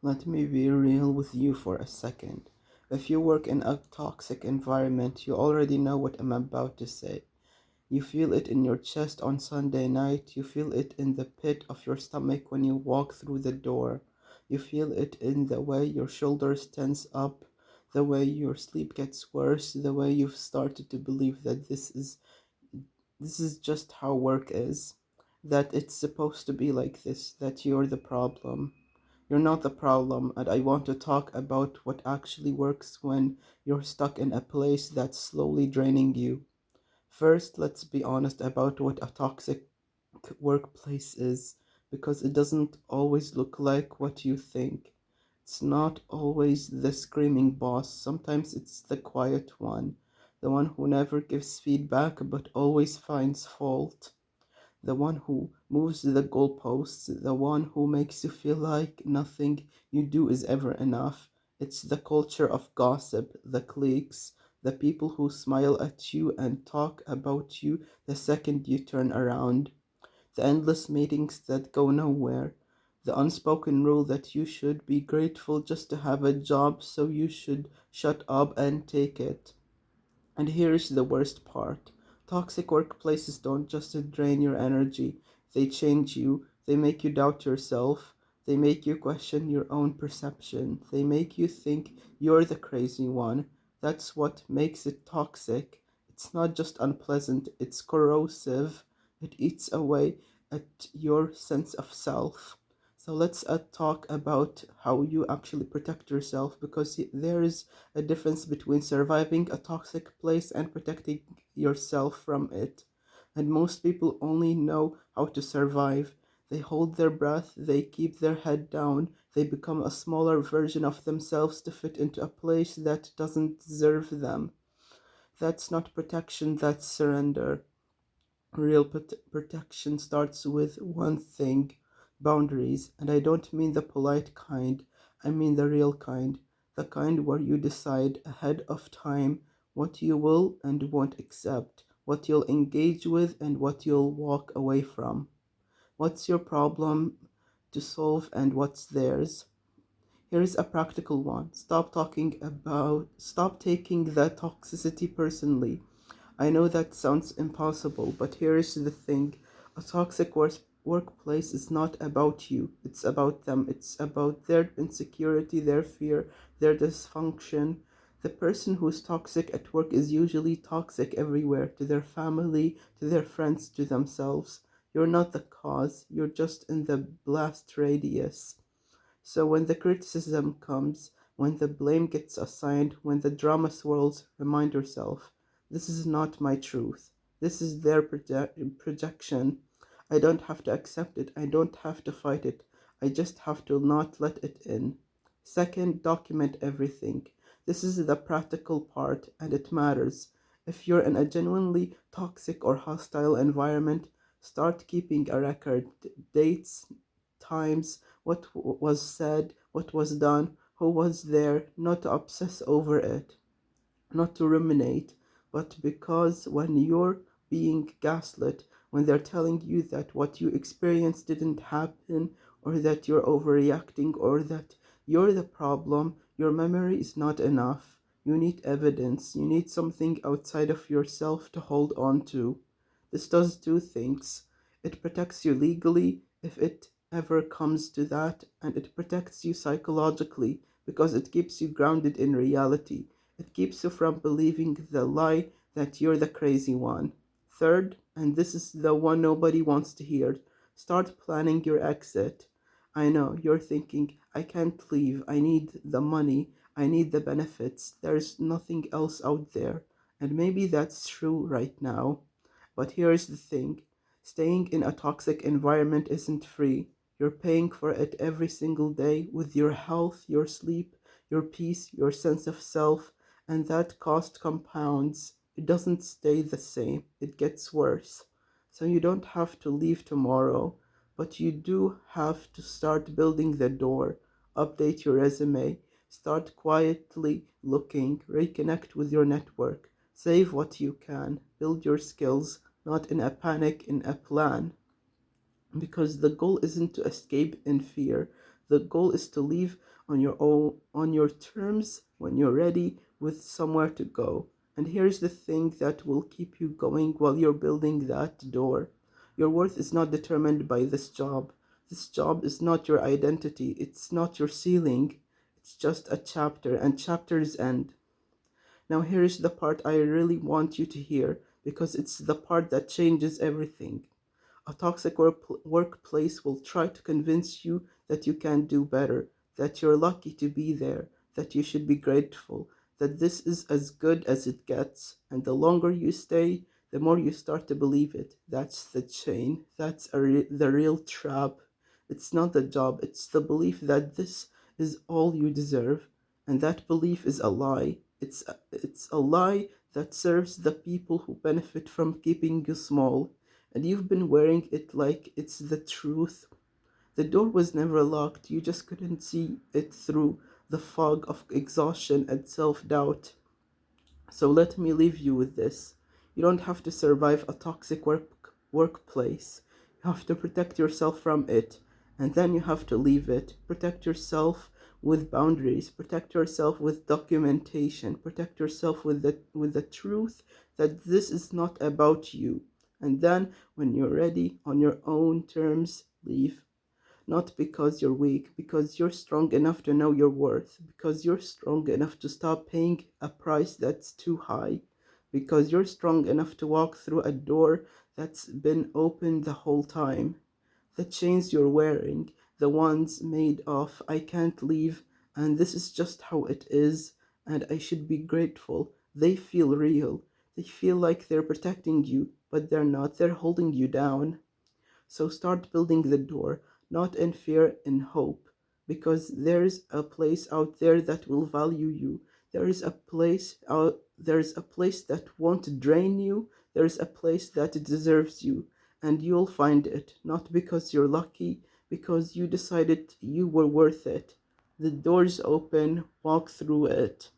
Let me be real with you for a second. If you work in a toxic environment, you already know what I'm about to say. You feel it in your chest on Sunday night. You feel it in the pit of your stomach when you walk through the door. You feel it in the way your shoulders tense up, the way your sleep gets worse, the way you've started to believe that this is just how work is, that it's supposed to be like this, that you're the problem. You're not the problem, and I want to talk about what actually works when you're stuck in a place that's slowly draining you. First, let's be honest about what a toxic workplace is, because it doesn't always look like what you think. It's not always the screaming boss, sometimes it's the quiet one, the one who never gives feedback but always finds fault, the one who moves the goalposts, the one who makes you feel like nothing you do is ever enough. It's the culture of gossip, the cliques, the people who smile at you and talk about you the second you turn around, the endless meetings that go nowhere, the unspoken rule that you should be grateful just to have a job, so you should shut up and take it. And here's the worst part: toxic workplaces don't just drain your energy, they change you, they make you doubt yourself, they make you question your own perception, they make you think you're the crazy one. That's what makes it toxic. It's not just unpleasant, it's corrosive. It eats away at your sense of self. So let's talk about how you actually protect yourself, because there is a difference between surviving a toxic place and protecting yourself from it. And most people only know how to survive. They hold their breath, they keep their head down, they become a smaller version of themselves to fit into a place that doesn't deserve them. That's not protection, that's surrender. Real protection starts with one thing: boundaries. And I don't mean the polite kind, I mean the real kind. The kind where you decide ahead of time what you will and won't accept, what you'll engage with and what you'll walk away from. What's your problem to solve and what's theirs? Here's a practical one. Stop taking the toxicity personally. I know that sounds impossible, but here's the thing: a toxic workplace is not about you, it's about them. It's about their insecurity, their fear, their dysfunction. The person who's toxic at work is usually toxic everywhere: to their family, to their friends, to themselves. You're not the cause, you're just in the blast radius. So when the criticism comes, when the blame gets assigned, when the drama swirls, remind yourself: this is not my truth. This is their projection. I don't have to accept it. I don't have to fight it. I just have to not let it in. Second, document everything. This is the practical part, and it matters. If you're in a genuinely toxic or hostile environment, start keeping a record: dates, times, what was said, what was done, who was there, not to obsess over it, not to ruminate, but because when you're being gaslit, when they're telling you that what you experienced didn't happen, or that you're overreacting, or that you're the problem, your memory is not enough. You need evidence, you need something outside of yourself to hold on to. This does two things: it protects you legally if it ever comes to that, and it protects you psychologically because it keeps you grounded in reality. It keeps you from believing the lie that you're the crazy one. Third, and this is the one nobody wants to hear: start planning your exit. I know you're thinking, I can't leave, I need the money, I need the benefits, there's nothing else out there. And maybe that's true right now. But here's the thing: staying in a toxic environment isn't free. You're paying for it every single day with your health, your sleep, your peace, your sense of self, and that cost compounds. It doesn't stay the same, it gets worse. So you don't have to leave tomorrow, but you do have to start building the door, update your resume, start quietly looking, reconnect with your network, save what you can, build your skills, not in a panic, in a plan. Because the goal isn't to escape in fear. The goal is to leave on your own, on your terms, when you're ready, with somewhere to go. And here's the thing that will keep you going while you're building that door. Your worth is not determined by this job. This job is not your identity. It's not your ceiling. It's just a chapter, and chapters end. Now, here is the part I really want you to hear, because it's the part that changes everything. A toxic workplace will try to convince you that you can do better, that you're lucky to be there, that you should be grateful, that this is as good as it gets. And the longer you stay, the more you start to believe it. That's the chain. That's the real trap. It's not the job, it's the belief that this is all you deserve. And that belief is a lie. It's a lie that serves the people who benefit from keeping you small, and you've been wearing it like it's the truth. The door was never locked, you just couldn't see it through the fog of exhaustion and self doubt. So let me leave you with this. You don't have to survive a toxic workplace. You have to protect yourself from it. And then you have to leave it. Protect yourself with boundaries. Protect yourself with documentation. Protect yourself with the truth that this is not about you. And then when you're ready on your own terms, leave. Not because you're weak, because you're strong enough to know your worth, because you're strong enough to stop paying a price that's too high, because you're strong enough to walk through a door that's been open the whole time. The chains you're wearing, the ones made of "I can't leave" and "this is just how it is" and "I should be grateful," they feel real. They feel like they're protecting you, but they're not. They're holding you down. So start building the door, not in fear, in hope, because there's a place out there that will value you. There's a place that won't drain you. There's a place that deserves you, and you'll find it, not because you're lucky, because you decided you were worth it. The door's open, walk through it.